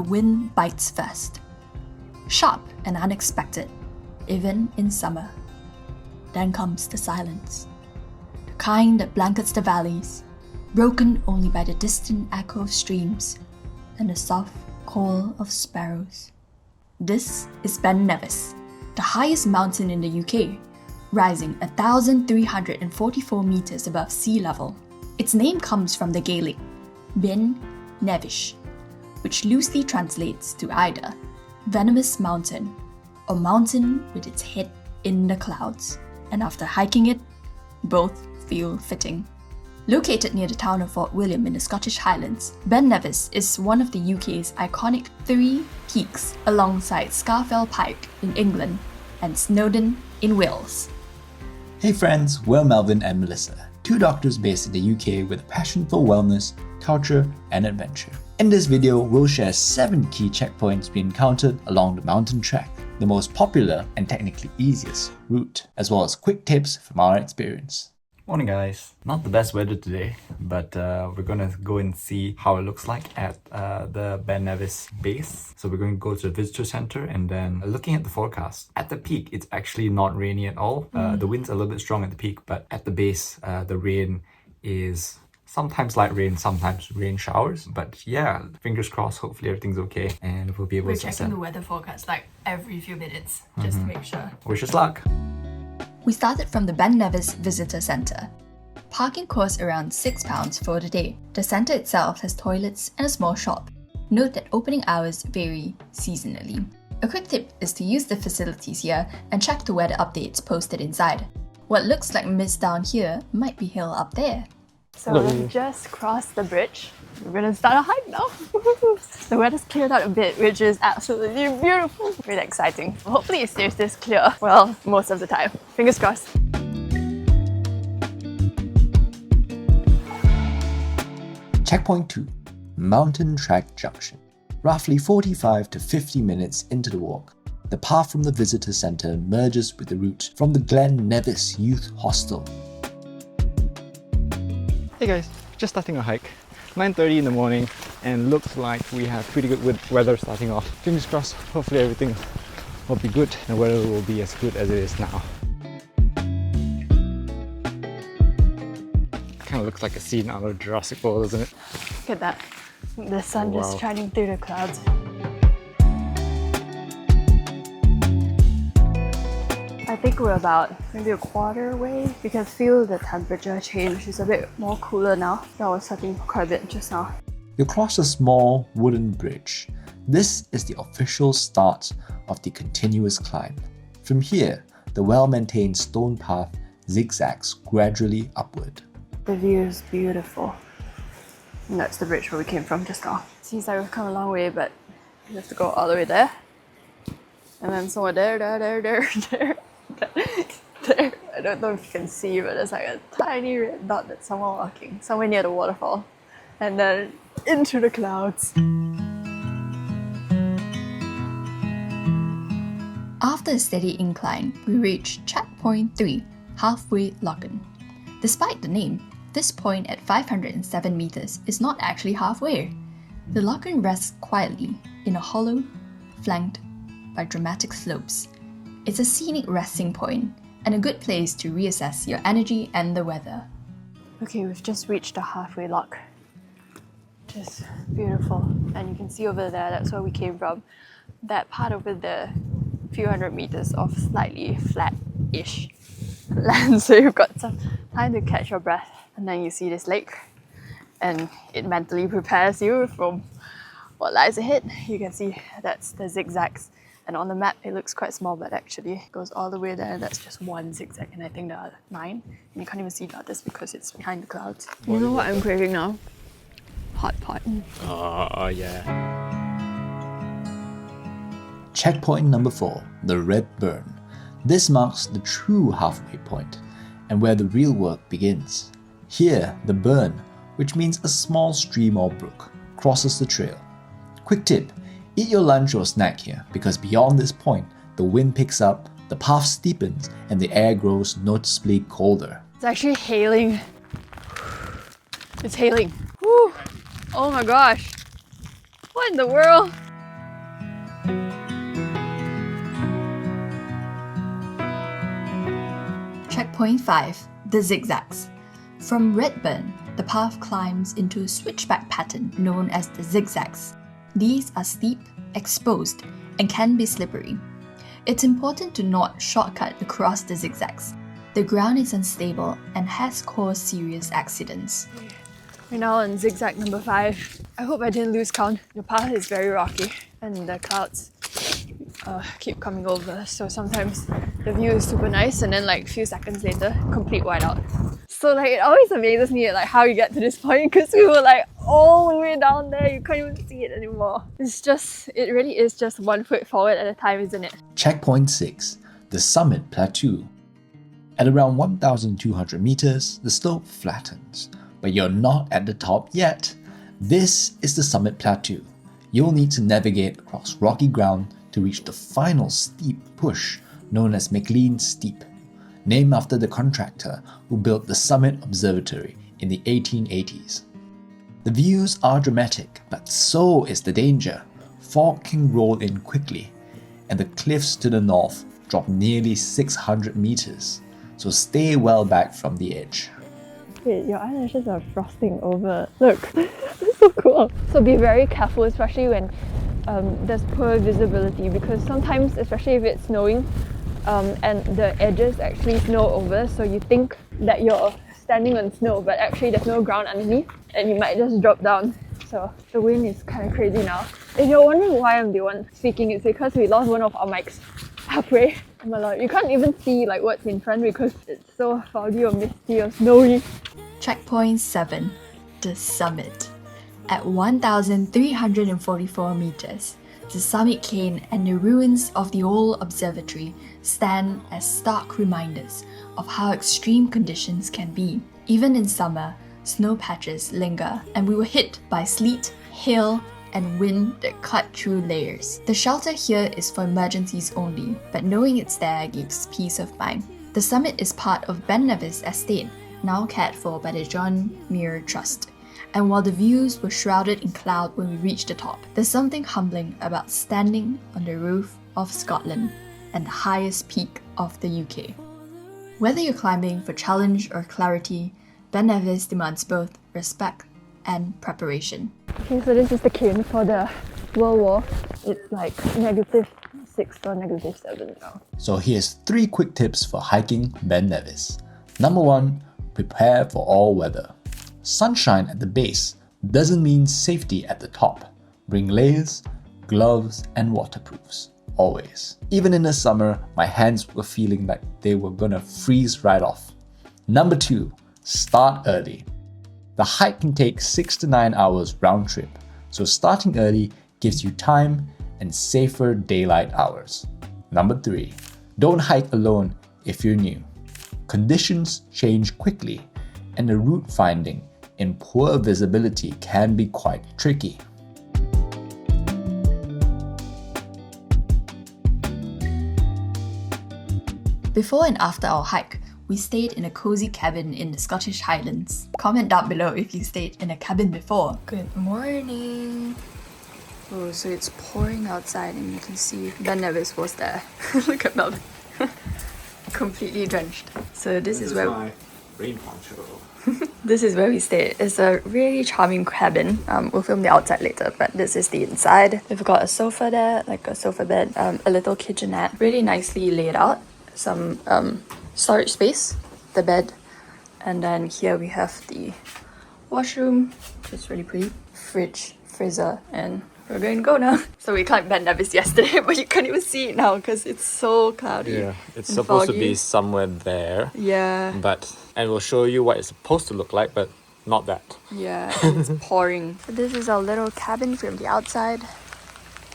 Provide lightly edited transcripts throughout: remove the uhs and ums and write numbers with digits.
wind bites first. Sharp and unexpected, even in summer. Then comes the silence. The kind that blankets the valleys, broken only by the distant echo of streams and the soft call of sparrows. This is Ben Nevis, the highest mountain in the UK, rising 1,344 metres above sea level. Its name comes from the Gaelic Ben Nevis, which loosely translates to either venomous mountain or mountain with its head in the clouds, and after hiking it, both feel fitting. Located near the town of Fort William in the Scottish Highlands, Ben Nevis is one of the UK's iconic 3 peaks alongside Scafell Pike in England and Snowdon in Wales. Hey friends, we're Melvin and Melissa, 2 doctors based in the UK with a passion for wellness, culture and adventure. In this video, we'll share 7 key checkpoints we encountered along the mountain trek, the most popular and technically easiest route, as well as quick tips from our experience. Morning guys. Not the best weather today, but we're gonna go and see how it looks like at the Ben Nevis base. So we're going to go to the visitor center, and then looking at the forecast, at the peak it's actually not rainy at all. The wind's a little bit strong at the peak, but at the base the rain is sometimes light rain, sometimes rain showers. But yeah, fingers crossed, hopefully everything's okay and we'll be able We're to checking the weather forecast like every few minutes just to make sure. Wish us luck. We started from the Ben Nevis Visitor Centre. Parking costs around £6 for the day. The centre itself has toilets and a small shop. Note that opening hours vary seasonally. A quick tip is to use the facilities here and check the weather updates posted inside. What looks like mist down here might be hill up there. So we've just crossed the bridge. We're gonna start a hike now. The weather's cleared out a bit, which is absolutely beautiful. Really exciting. Hopefully it stays this clear. Well, most of the time. Fingers crossed. Checkpoint 2. Mountain Track Junction. Roughly 45 to 50 minutes into the walk, the path from the visitor centre merges with the route from the Glen Nevis Youth Hostel. Hey guys, just starting a hike. 9:30 in the morning, and looks like we have pretty good weather starting off. Fingers crossed, hopefully everything will be good and the weather will be as good as it is now. Kind of looks like a scene out of Jurassic World, doesn't it? Look at that. The sun just shining through the clouds. I think we're about maybe a quarter away. You can feel the temperature change. It's a bit more cooler now. That was starting quite a bit just now. You cross a small wooden bridge. This is the official start of the continuous climb. From here, the well-maintained stone path zigzags gradually upward. The view is beautiful. And that's the bridge where we came from just now. Seems like we've come a long way, but we have to go all the way there. And then somewhere there. There. I don't know if you can see, but there's like a tiny red dot that's someone walking, somewhere near the waterfall. And then into the clouds. After a steady incline, we reach checkpoint 3, Halfway Lochan. Despite the name, this point at 507 metres is not actually halfway. The Lochan rests quietly in a hollow, flanked by dramatic slopes. It's a scenic resting point and a good place to reassess your energy and the weather. Okay, we've just reached the halfway lock. Just beautiful. And you can see over there, that's where we came from. That part over there, a few hundred meters of slightly flat-ish land. So you've got some time to catch your breath. And then you see this lake. And it mentally prepares you from what lies ahead. You can see that's the zigzags. And on the map, it looks quite small, but actually it goes all the way there. That's just one zigzag, and I think there are 9. And you can't even see the others because it's behind the clouds. You know what I'm craving now? Hot pot. Oh yeah. Checkpoint number 4, the Red Burn. This marks the true halfway point and where the real work begins. Here, the burn, which means a small stream or brook, crosses the trail. Quick tip, eat your lunch or snack here because beyond this point, the wind picks up, the path steepens, and the air grows noticeably colder. It's actually hailing. It's hailing. Whew. Oh my gosh. What in the world? Checkpoint 5, the Zig-Zags. From Redburn, the path climbs into a switchback pattern known as the Zig-Zags. These are steep, exposed, and can be slippery. It's important to not shortcut across the Zig-Zags. The ground is unstable and has caused serious accidents. We're now on zigzag number 5. I hope I didn't lose count. The path is very rocky and the clouds keep coming over, so sometimes the view is super nice and then like a few seconds later, complete whiteout. So like it always amazes me like how you get to this point, because we were like all the way down there, you can't even see it anymore. It really is just 1 foot forward at a time, isn't it? Checkpoint 6, the summit plateau. At around 1,200 meters, the slope flattens, but you're not at the top yet. This is the summit plateau. You'll need to navigate across rocky ground to reach the final steep push known as McLean Steep, named after the contractor who built the Summit Observatory in the 1880s. The views are dramatic, but so is the danger. Fog can roll in quickly, and the cliffs to the north drop nearly 600 meters, so stay well back from the edge. Wait, your eyelashes are frosting over. Look, that's so cool. So be very careful, especially when there's poor visibility, because sometimes, especially if it's snowing, and the edges actually snow over, so you think that you're standing on snow, but actually there's no ground underneath and you might just drop down. So the wind is kind of crazy now. If you're wondering why I'm the one speaking, it's because we lost one of our mics halfway. Oh my lord, you can't even see like what's in front because it's so foggy or misty or snowy. Checkpoint 7, the summit. At 1,344 meters, the summit cane and the ruins of the old observatory stand as stark reminders of how extreme conditions can be. Even in summer, snow patches linger, and we were hit by sleet, hail, and wind that cut through layers. The shelter here is for emergencies only, but knowing it's there gives peace of mind. The summit is part of Ben Nevis estate, now cared for by the John Muir Trust. And while the views were shrouded in cloud when we reached the top, there's something humbling about standing on the roof of Scotland and the highest peak of the UK. Whether you're climbing for challenge or clarity, Ben Nevis demands both respect and preparation. Okay, so this is the cane for the World War. It's like -6 or -7 now. So here's 3 quick tips for hiking Ben Nevis. Number 1, prepare for all weather. Sunshine at the base doesn't mean safety at the top. Bring layers, gloves, and waterproofs, always. Even in the summer, my hands were feeling like they were gonna freeze right off. Number 2, start early. The hike can take 6 to 9 hours round trip, so starting early gives you time and safer daylight hours. Number 3, don't hike alone if you're new. Conditions change quickly, and the route finding in poor visibility can be quite tricky. Before and after our hike, we stayed in a cozy cabin in the Scottish Highlands. Comment down below if you stayed in a cabin before. Good morning! Oh, so it's pouring outside and you can see Ben Nevis was there. Look at Melvin. Completely drenched. So this is where my rain poncho. this is where we stayed. It's a really charming cabin. We'll film the outside later, but this is the inside. We've got a sofa there, like a sofa bed, a little kitchenette, really nicely laid out. Some storage space, the bed, and then here we have the washroom, which is really pretty, fridge, freezer, and we're going to go now. So we climbed Ben Nevis yesterday, but you can't even see it now because it's so cloudy. Yeah, it's and supposed to foggy. be somewhere there. Yeah. And we'll show you what it's supposed to look like, but not that. Yeah, and it's pouring. So this is our little cabin from the outside.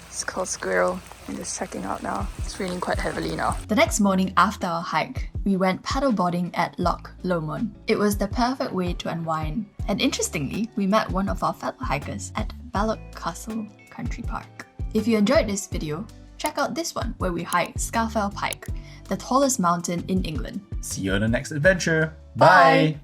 It's called Squirrel. I'm just checking out now. It's raining quite heavily now. The next morning after our hike, we went paddleboarding at Loch Lomond. It was the perfect way to unwind. And interestingly, we met one of our fellow hikers at Balloch Castle Country Park. If you enjoyed this video, check out this one where we hiked Scafell Pike, the tallest mountain in England. See you on the next adventure. Bye. Bye.